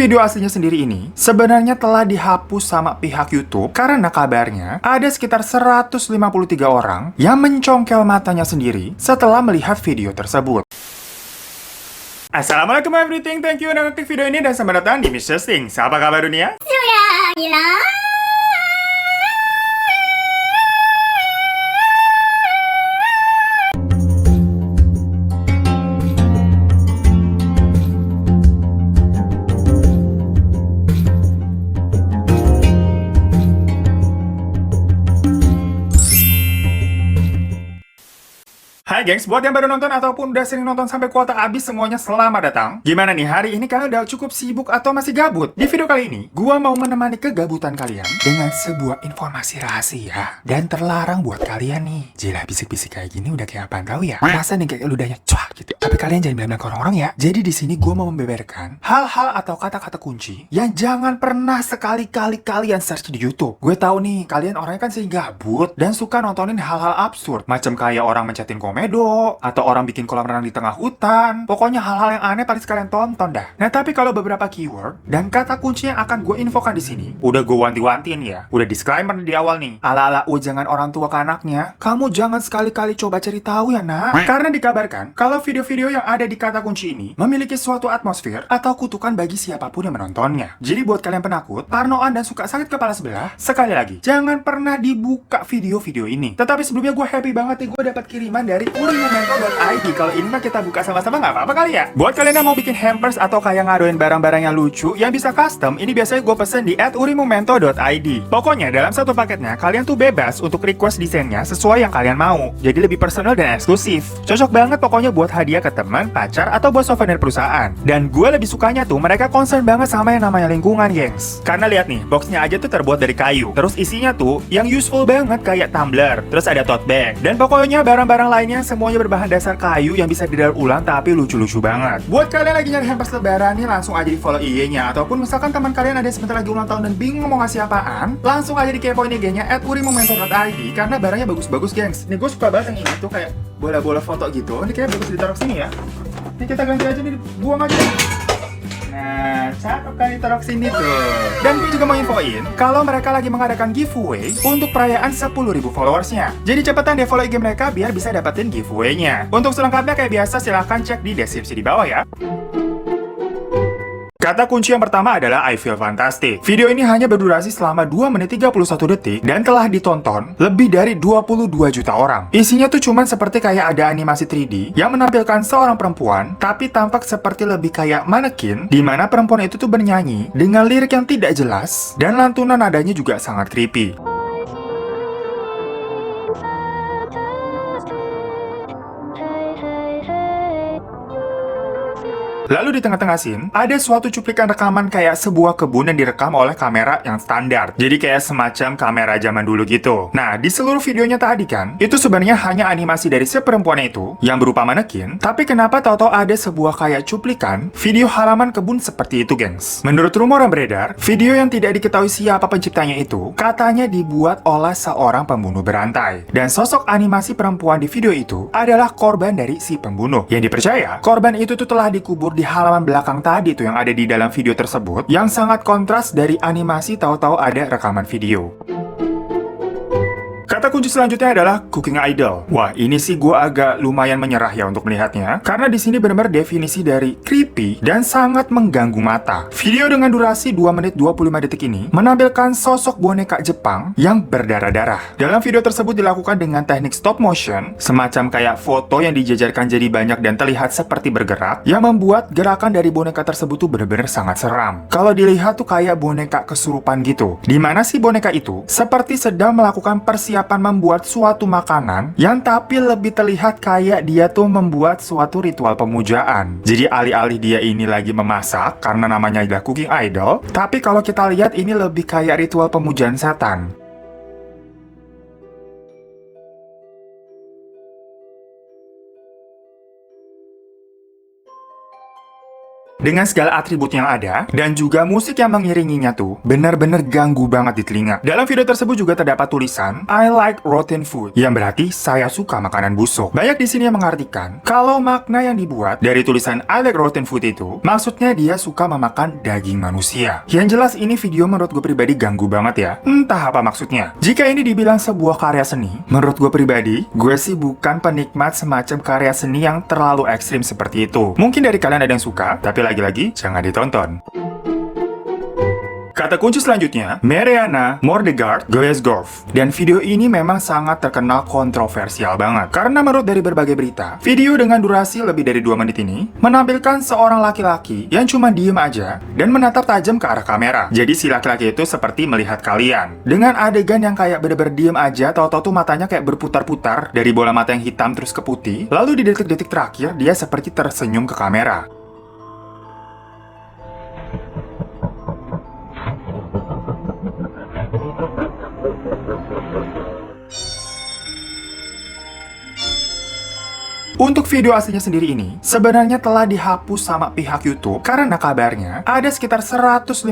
video aslinya sendiri ini sebenarnya telah dihapus sama pihak YouTube karena kabarnya ada sekitar 153 orang yang mencongkel matanya sendiri setelah melihat video tersebut. Assalamualaikum everything, thank you udah ngeklik video ini dan selamat datang di Mr. Things. Apa kabar dunia? Sudah gila. Hai gengs, buat yang baru nonton ataupun udah sering nonton sampai kuota habis semuanya selamat datang. Gimana nih, hari ini kalian udah cukup sibuk atau masih gabut? Di video kali ini, gua mau menemani kegabutan kalian dengan sebuah informasi rahasia dan terlarang buat kalian nih. Gila, bisik-bisik kayak gini udah kayak apaan tahu ya? Rasa nih kayak ludahnya cuak gitu. Tapi kalian jangan bilang ke orang-orang ya. Jadi di sini gua mau membeberkan hal-hal atau kata-kata kunci yang jangan pernah sekali-kali kalian search di YouTube. Gue tahu nih, kalian orangnya kan sih gabut dan suka nontonin hal-hal absurd, macam kayak orang mencetin komedo, atau orang bikin kolam renang di tengah hutan. Pokoknya hal-hal yang aneh paling sekalian tonton dah. Nah, tapi kalau beberapa keyword dan kata kunci yang akan gue infokan di sini, udah gue wanti-wantiin ya. Udah disclaimer di awal nih. Ala-ala jangan orang tua ke anaknya. Kamu jangan sekali-kali coba cari tahu ya, nak. Karena dikabarkan kalau video-video yang ada di kata kunci ini memiliki suatu atmosfer atau kutukan bagi siapapun yang menontonnya. Jadi buat kalian penakut, parnoan dan suka sakit kepala sebelah, sekali lagi, jangan pernah dibuka video-video ini. Tetapi sebelumnya gue happy banget nih, gue dapat kiriman dari urimomento.id. Kalau ini mah kita buka sama-sama nggak apa-apa kali ya? Buat kalian yang mau bikin hampers atau kayak ngadoin barang-barang yang lucu yang bisa custom, ini biasanya gue pesen di @urimomento.id. Pokoknya dalam satu paketnya kalian tuh bebas untuk request desainnya sesuai yang kalian mau. Jadi lebih personal dan eksklusif. Cocok banget pokoknya buat hadiah ke teman, pacar, atau buat souvenir perusahaan. Dan gue lebih sukanya tuh mereka concern banget sama yang namanya lingkungan, gengs. Karena lihat nih, boxnya aja tuh terbuat dari kayu. Terus isinya tuh yang useful banget kayak tumbler, terus ada tote bag, dan pokoknya barang-barang lainnya semuanya berbahan dasar kayu yang bisa didaur ulang tapi lucu-lucu banget. Buat kalian lagi nyari hampers lebaran nih, langsung aja di follow IG-nya. Ataupun misalkan teman kalian ada sebentar lagi ulang tahun dan bingung mau ngasih apaan, langsung aja dikepoin IG-nya @urimomento.id karena barangnya bagus-bagus, gengs. Nih gue suka banget yang ini tuh kayak bola-bola foto gitu. Ini kayak bagus ditaruh sini ya. Ini kita ganti aja nih, buang aja. Nah, cakep kan ditaruh sini tuh. Dan gue juga mau infoin kalau mereka lagi mengadakan giveaway untuk perayaan 10.000 followersnya. Jadi cepetan deh follow IG mereka biar bisa dapetin giveaway-nya. Untuk selengkapnya kayak biasa silahkan cek di deskripsi di bawah ya. Kata kunci yang pertama adalah I feel fantastic. Video ini hanya berdurasi selama 2 menit 31 detik dan telah ditonton lebih dari 22 juta orang. Isinya tuh cuman seperti kayak ada animasi 3D yang menampilkan seorang perempuan tapi tampak seperti lebih kayak manekin, di mana perempuan itu tuh bernyanyi dengan lirik yang tidak jelas dan lantunan nadanya juga sangat creepy. Lalu di tengah-tengah scene, ada suatu cuplikan rekaman kayak sebuah kebun yang direkam oleh kamera yang standar. Jadi kayak semacam kamera zaman dulu gitu. Nah, di seluruh videonya tadi kan, itu sebenarnya hanya animasi dari si perempuan itu yang berupa manekin, tapi kenapa tahu-tahu ada sebuah kayak cuplikan video halaman kebun seperti itu, gengs? Menurut rumor yang beredar, video yang tidak diketahui siapa penciptanya itu, katanya dibuat oleh seorang pembunuh berantai. Dan sosok animasi perempuan di video itu adalah korban dari si pembunuh. Yang dipercaya, korban itu tuh telah dikubur di halaman belakang tadi tuh yang ada di dalam video tersebut, yang sangat kontras dari animasi tahu-tahu ada rekaman video. Kata kunci selanjutnya adalah cooking idol. Wah, ini sih gue agak lumayan menyerah ya untuk melihatnya, karena di sini benar-benar definisi dari creepy dan sangat mengganggu mata. Video dengan durasi 2 menit 25 detik ini menampilkan sosok boneka Jepang yang berdarah-darah. Dalam video tersebut dilakukan dengan teknik stop motion, semacam kayak foto yang dijajarkan jadi banyak dan terlihat seperti bergerak, yang membuat gerakan dari boneka tersebut tuh benar-benar sangat seram. Kalau dilihat tuh kayak boneka kesurupan gitu, dimana si boneka itu seperti sedang melakukan persiapan membuat suatu makanan yang tapi lebih terlihat kayak dia tuh membuat suatu ritual pemujaan. Jadi alih-alih dia ini lagi memasak karena namanya adalah cooking idol, tapi kalau kita lihat ini lebih kayak ritual pemujaan setan. dengan segala atribut yang ada, dan juga musik yang mengiringinya tuh benar-benar ganggu banget di telinga. Dalam video tersebut juga terdapat tulisan I like rotten food, yang berarti saya suka makanan busuk. Banyak di sini yang mengartikan kalau makna yang dibuat dari tulisan I like rotten food itu maksudnya dia suka memakan daging manusia. Yang jelas ini video menurut gue pribadi ganggu banget ya. Entah apa maksudnya. Jika ini dibilang sebuah karya seni, menurut gue pribadi, gue sih bukan penikmat semacam karya seni yang terlalu ekstrim seperti itu. Mungkin dari kalian ada yang suka, tapi lagi-lagi jangan ditonton. Kata kunci selanjutnya, Mariana Mordegaard Glazgorf. Dan video ini memang sangat terkenal kontroversial banget. Karena menurut dari berbagai berita, video dengan durasi lebih dari 2 menit ini menampilkan seorang laki-laki yang cuma diem aja dan menatap tajam ke arah kamera. Jadi si laki-laki itu seperti melihat kalian. Dengan adegan yang kayak bener-bener diem aja, tahu-tahu tuh matanya kayak berputar-putar dari bola mata yang hitam terus ke putih. Lalu di detik-detik terakhir, dia seperti tersenyum ke kamera. Untuk video aslinya sendiri ini, sebenarnya telah dihapus sama pihak YouTube karena kabarnya ada sekitar 153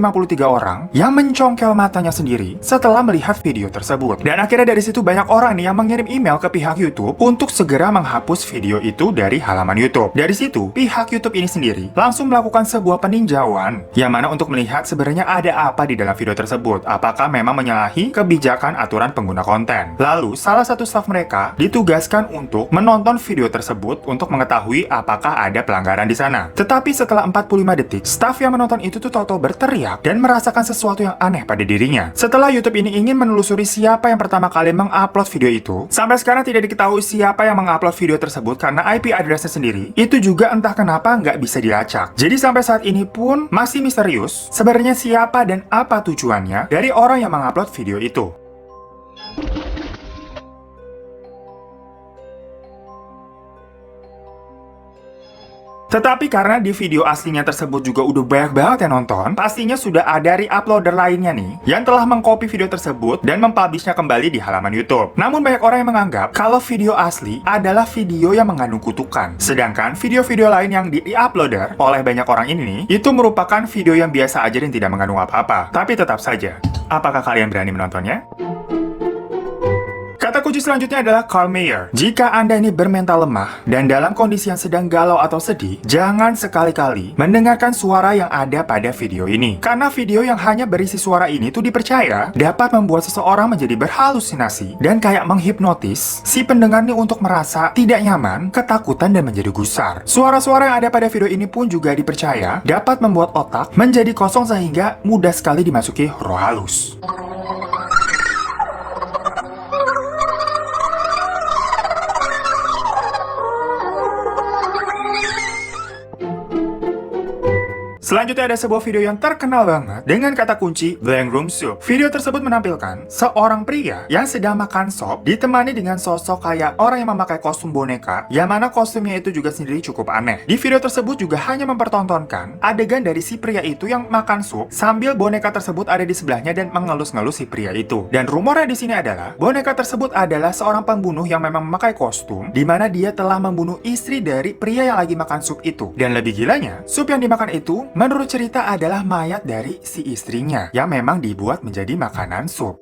orang yang mencongkel matanya sendiri setelah melihat video tersebut. Dan akhirnya dari situ banyak orang nih yang mengirim email ke pihak YouTube untuk segera menghapus video itu dari halaman YouTube. Dari situ, pihak YouTube ini sendiri langsung melakukan sebuah peninjauan yang mana untuk melihat sebenarnya ada apa di dalam video tersebut. Apakah memang menyalahi kebijakan aturan pengguna konten. Lalu, salah satu staf mereka ditugaskan untuk menonton video tersebut untuk mengetahui apakah ada pelanggaran di sana. Tetapi setelah 45 detik, staf yang menonton itu tuh tahu-tahu berteriak dan merasakan sesuatu yang aneh pada dirinya. Setelah YouTube ini ingin menelusuri siapa yang pertama kali mengupload video itu, sampai sekarang tidak diketahui siapa yang mengupload video tersebut karena IP address-nya sendiri itu juga entah kenapa nggak bisa dilacak. Jadi sampai saat ini pun masih misterius sebenarnya siapa dan apa tujuannya dari orang yang mengupload video itu. Tetapi karena di video aslinya tersebut juga udah banyak banget yang nonton, pastinya sudah ada re-uploader lainnya nih yang telah mengcopy video tersebut dan mempublishnya kembali di halaman YouTube. Namun banyak orang yang menganggap kalau video asli adalah video yang mengandung kutukan. Sedangkan video-video lain yang di-uploader oleh banyak orang ini nih, itu merupakan video yang biasa aja dan tidak mengandung apa-apa. Tapi tetap saja, apakah kalian berani menontonnya? Kata kunci selanjutnya adalah calm Mayer. Jika Anda ini bermental lemah dan dalam kondisi yang sedang galau atau sedih, jangan sekali-kali mendengarkan suara yang ada pada video ini. Karena video yang hanya berisi suara ini tuh dipercaya dapat membuat seseorang menjadi berhalusinasi dan kayak menghipnotis si pendengar nih untuk merasa tidak nyaman, ketakutan, dan menjadi gusar. Suara-suara yang ada pada video ini pun juga dipercaya dapat membuat otak menjadi kosong sehingga mudah sekali dimasuki roh halus. Selanjutnya ada sebuah video yang terkenal banget dengan kata kunci Blank Room Soup. Video tersebut menampilkan seorang pria yang sedang makan sop ditemani dengan sosok kayak orang yang memakai kostum boneka, yang mana kostumnya itu juga sendiri cukup aneh. Di video tersebut juga hanya mempertontonkan adegan dari si pria itu yang makan sup sambil boneka tersebut ada di sebelahnya dan mengelus-ngelus si pria itu. Dan rumornya di sini adalah boneka tersebut adalah seorang pembunuh yang memang memakai kostum, di mana dia telah membunuh istri dari pria yang lagi makan sup itu. Dan lebih gilanya, sup yang dimakan itu menurut cerita adalah mayat dari si istrinya yang memang dibuat menjadi makanan sup.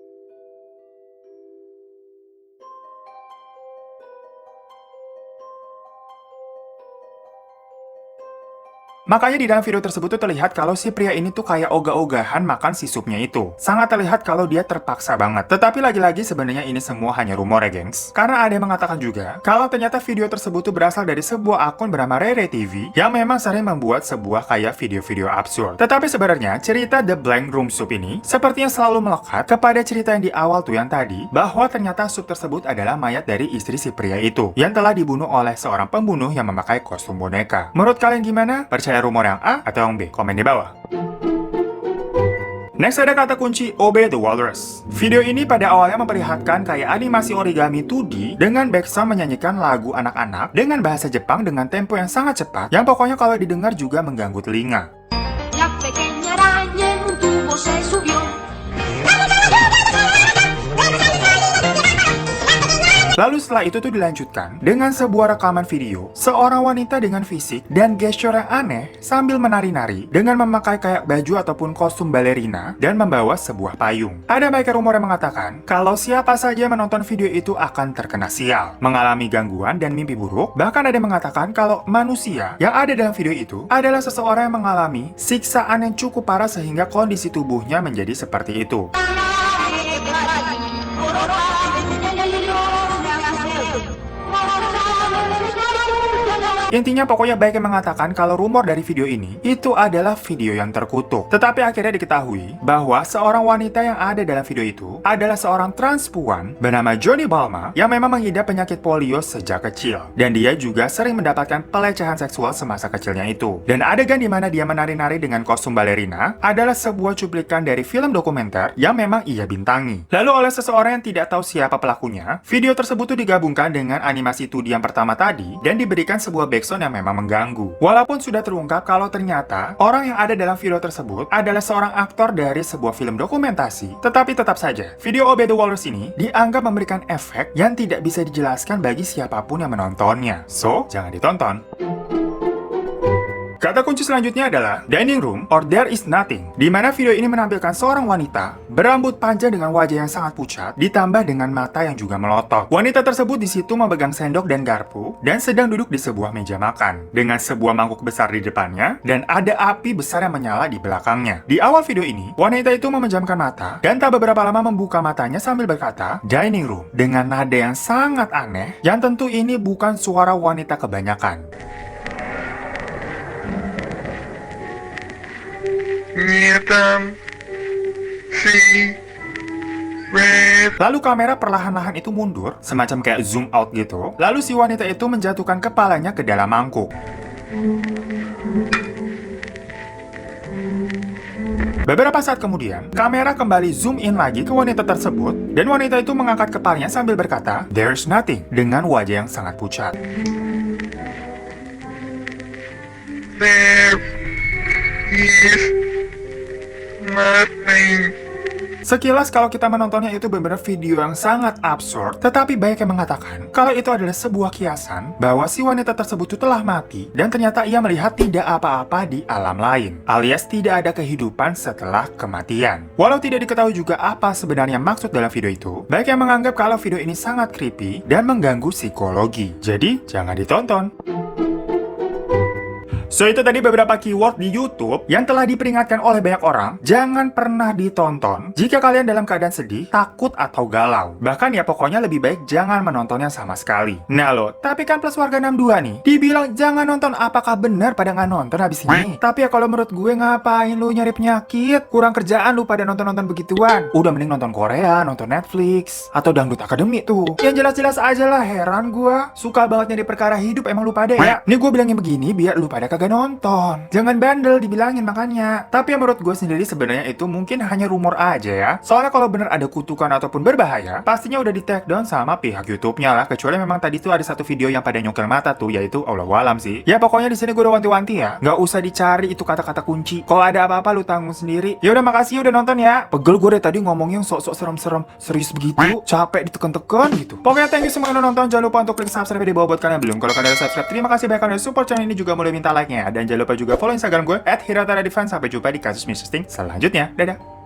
Makanya di dalam video tersebut tuh terlihat kalau si pria ini tuh kayak ogah-ogahan makan si supnya itu. Sangat terlihat kalau dia terpaksa banget. Tetapi lagi-lagi sebenarnya ini semua hanya rumor ya gengs. Karena ada yang mengatakan juga kalau ternyata video tersebut tuh berasal dari sebuah akun bernama Rere TV yang memang sering membuat sebuah kayak video-video absurd. Tetapi sebenarnya cerita The Blank Room Soup ini sepertinya selalu melekat kepada cerita yang di awal tuh yang tadi, bahwa ternyata sup tersebut adalah mayat dari istri si pria itu yang telah dibunuh oleh seorang pembunuh yang memakai kostum boneka. Menurut kalian gimana? Percaya rumor yang A atau yang B? Komen di bawah. Next ada kata kunci Obey the Walrus. Video ini pada awalnya memperlihatkan kayak animasi origami 2D dengan background menyanyikan lagu anak-anak dengan bahasa Jepang dengan tempo yang sangat cepat yang pokoknya kalau didengar juga mengganggu telinga. La pequeña araña en un tubo se subió. Lalu setelah itu tuh dilanjutkan dengan sebuah rekaman video seorang wanita dengan fisik dan gesture yang aneh sambil menari-nari dengan memakai kayak baju ataupun kostum balerina dan membawa sebuah payung. Ada banyak rumor yang mengatakan kalau siapa saja menonton video itu akan terkena sial, mengalami gangguan dan mimpi buruk. Bahkan ada yang mengatakan kalau manusia yang ada dalam video itu adalah seseorang yang mengalami siksaan yang cukup parah sehingga kondisi tubuhnya menjadi seperti itu. Intinya pokoknya baik yang mengatakan kalau rumor dari video ini itu adalah video yang terkutuk. Tetapi akhirnya diketahui bahwa seorang wanita yang ada dalam video itu adalah seorang transpuan bernama Johnny Balma yang memang mengidap penyakit polio sejak kecil. Dan dia juga sering mendapatkan pelecehan seksual semasa kecilnya itu. Dan adegan di mana dia menari-nari dengan kostum balerina adalah sebuah cuplikan dari film dokumenter yang memang ia bintangi. Lalu oleh seseorang yang tidak tahu siapa pelakunya, video tersebut tuh digabungkan dengan animasi 2D yang pertama tadi dan diberikan sebuah backsound yang memang mengganggu. Walaupun sudah terungkap kalau ternyata orang yang ada dalam video tersebut adalah seorang aktor dari sebuah film dokumentasi, tetapi tetap saja, video Obey the Walrus ini dianggap memberikan efek yang tidak bisa dijelaskan bagi siapapun yang menontonnya. So, jangan ditonton. Kata kunci selanjutnya adalah dining room or there is nothing, di mana video ini menampilkan seorang wanita berambut panjang dengan wajah yang sangat pucat ditambah dengan mata yang juga melotot. Wanita tersebut di situ memegang sendok dan garpu dan sedang duduk di sebuah meja makan dengan sebuah mangkuk besar di depannya dan ada api besar yang menyala di belakangnya. Di awal video ini, wanita itu memejamkan mata dan tak beberapa lama membuka matanya sambil berkata dining room dengan nada yang sangat aneh yang tentu ini bukan suara wanita kebanyakan. Hitam, si, red. Lalu kamera perlahan-lahan itu mundur, semacam kayak zoom out gitu. Lalu si wanita itu menjatuhkan kepalanya ke dalam mangkuk. Beberapa saat kemudian, kamera kembali zoom in lagi ke wanita tersebut, dan wanita itu mengangkat kepalanya sambil berkata, "There's nothing," dengan wajah yang sangat pucat. There is nothing. Sekilas kalau kita menontonnya itu benar-benar video yang sangat absurd, tetapi banyak yang mengatakan kalau itu adalah sebuah kiasan bahwa si wanita tersebut itu telah mati dan ternyata ia melihat tidak apa-apa di alam lain, alias tidak ada kehidupan setelah kematian. Walau tidak diketahui juga apa sebenarnya maksud dalam video itu, banyak yang menganggap kalau video ini sangat creepy dan mengganggu psikologi. Jadi, jangan ditonton. So, itu tadi beberapa keyword di YouTube yang telah diperingatkan oleh banyak orang, jangan pernah ditonton jika kalian dalam keadaan sedih, takut, atau galau. Bahkan ya pokoknya lebih baik jangan menontonnya sama sekali. Nah lo, tapi kan Plus Warga 62 nih, dibilang jangan nonton, apakah benar pada nggak nonton habis ini? Tapi ya kalau menurut gue ngapain lu nyari penyakit? Kurang kerjaan lu pada nonton-nonton begituan. Udah mending nonton Korea, nonton Netflix, atau Dangdut Academy tuh. Yang jelas-jelas aja lah, heran gue. Suka banget nyari perkara hidup emang lu pada ya. Nih gue bilangin begini biar lu pada kagak nonton. Jangan bandel dibilangin makanya. Tapi yang menurut gue sendiri sebenarnya itu mungkin hanya rumor aja ya. Soalnya kalau bener ada kutukan ataupun berbahaya, pastinya udah di take down sama pihak YouTube-nya lah. Kecuali memang tadi tuh ada satu video yang pada nyongkel mata tuh, yaitu Allahualam sih. Ya pokoknya di sini gue udah wanti-wanti ya. Nggak usah dicari itu kata-kata kunci. Kalau ada apa-apa lu tanggung sendiri. Ya udah makasih udah nonton ya. Pegel gue dari tadi ngomong yang sok-sok serem-serem, serius begitu, capek diteken-teken gitu. Pokoknya thank you semua yang udah nonton. Jangan lupa untuk klik subscribe di bawah buat kalian yang belum. Kalau kalian udah subscribe, terima kasih banyak kalian support channel ini, juga mulai minta like-nya. Dan jangan lupa juga follow Instagram gue @hiratara_defense. Sampai jumpa di kasus Mr. Sting selanjutnya. Dadah.